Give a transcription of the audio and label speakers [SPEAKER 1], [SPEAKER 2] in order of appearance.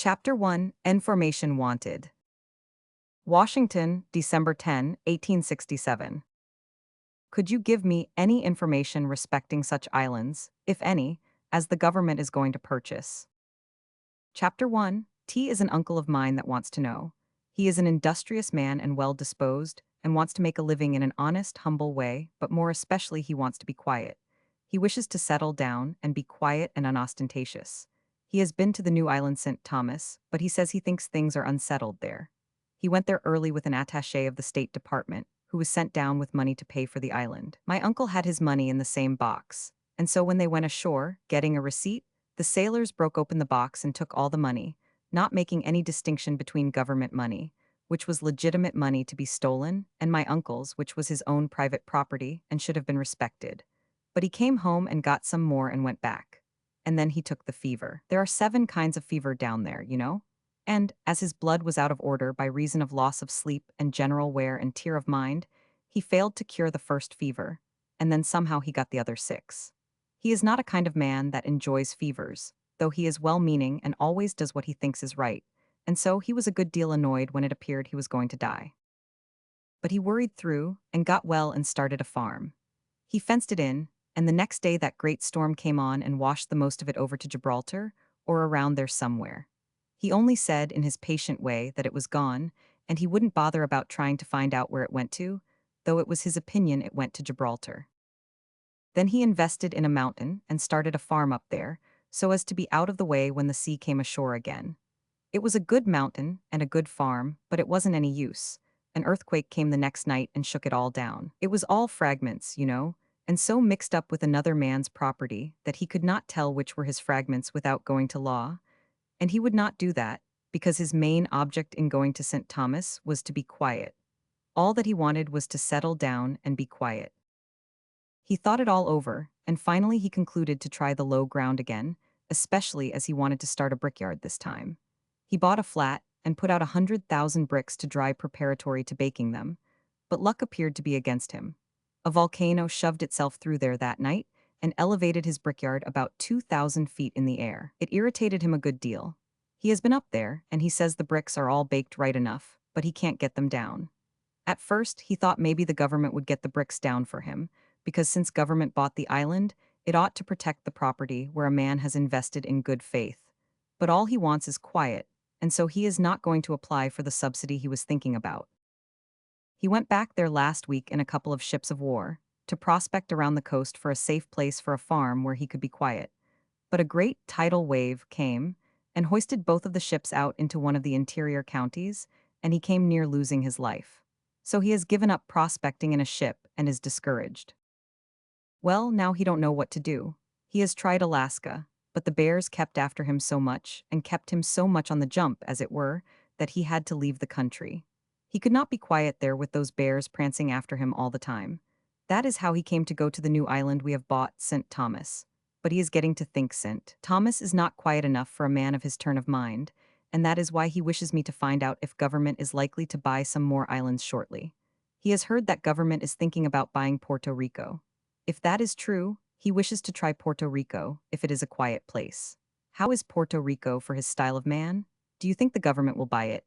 [SPEAKER 1] Chapter 1, Information Wanted. Washington, December 10, 1867. Could you give me any information respecting such islands, if any, as the government is going to purchase? Chapter 1, T is an uncle of mine that wants to know. He is an industrious man and well-disposed, and wants to make a living in an honest, humble way, but more especially he wants to be quiet. He wishes to settle down and be quiet and unostentatious. He has been to the new island St. Thomas, but he says he thinks things are unsettled there. He went there early with an attaché of the State Department, who was sent down with money to pay for the island. My uncle had his money in the same box, and so when they went ashore, getting a receipt, the sailors broke open the box and took all the money, not making any distinction between government money, which was legitimate money to be stolen, and my uncle's, which was his own private property and should have been respected. But he came home and got some more and went back. And then he took the fever. There are 7 kinds of fever down there, you know? And, as his blood was out of order by reason of loss of sleep and general wear and tear of mind, he failed to cure the first fever, and then somehow he got the other 6. He is not a kind of man that enjoys fevers, though he is well-meaning and always does what he thinks is right, and so he was a good deal annoyed when it appeared he was going to die. But he worried through and got well and started a farm. He fenced it in, and the next day that great storm came on and washed the most of it over to Gibraltar, or around there somewhere. He only said in his patient way that it was gone, and he wouldn't bother about trying to find out where it went to, though it was his opinion it went to Gibraltar. Then he invested in a mountain and started a farm up there, so as to be out of the way when the sea came ashore again. It was a good mountain and a good farm, but it wasn't any use. An earthquake came the next night and shook it all down. It was all fragments, you know, and so mixed up with another man's property that he could not tell which were his fragments without going to law. And he would not do that, because his main object in going to St. Thomas was to be quiet. All that he wanted was to settle down and be quiet. He thought it all over, and finally he concluded to try the low ground again, especially as he wanted to start a brickyard this time. He bought a flat and put out 100,000 bricks to dry preparatory to baking them, but luck appeared to be against him. A volcano shoved itself through there that night and elevated his brickyard about 2,000 feet in the air. It irritated him a good deal. He has been up there, and he says the bricks are all baked right enough, but he can't get them down. At first, he thought maybe the government would get the bricks down for him, because since government bought the island, it ought to protect the property where a man has invested in good faith. But all he wants is quiet, and so he is not going to apply for the subsidy he was thinking about. He went back there last week in a couple of ships of war, to prospect around the coast for a safe place for a farm where he could be quiet. But a great tidal wave came and hoisted both of the ships out into one of the interior counties, and he came near losing his life. So he has given up prospecting in a ship and is discouraged. Well, now he don't know what to do. He has tried Alaska, but the bears kept after him so much and kept him so much on the jump, as it were, that he had to leave the country. He could not be quiet there with those bears prancing after him all the time. That is how he came to go to the new island we have bought, St. Thomas. But he is getting to think St. Thomas is not quiet enough for a man of his turn of mind, and that is why he wishes me to find out if government is likely to buy some more islands shortly. He has heard that government is thinking about buying Puerto Rico. If that is true, he wishes to try Puerto Rico if it is a quiet place. How is Puerto Rico for his style of man? Do you think the government will buy it?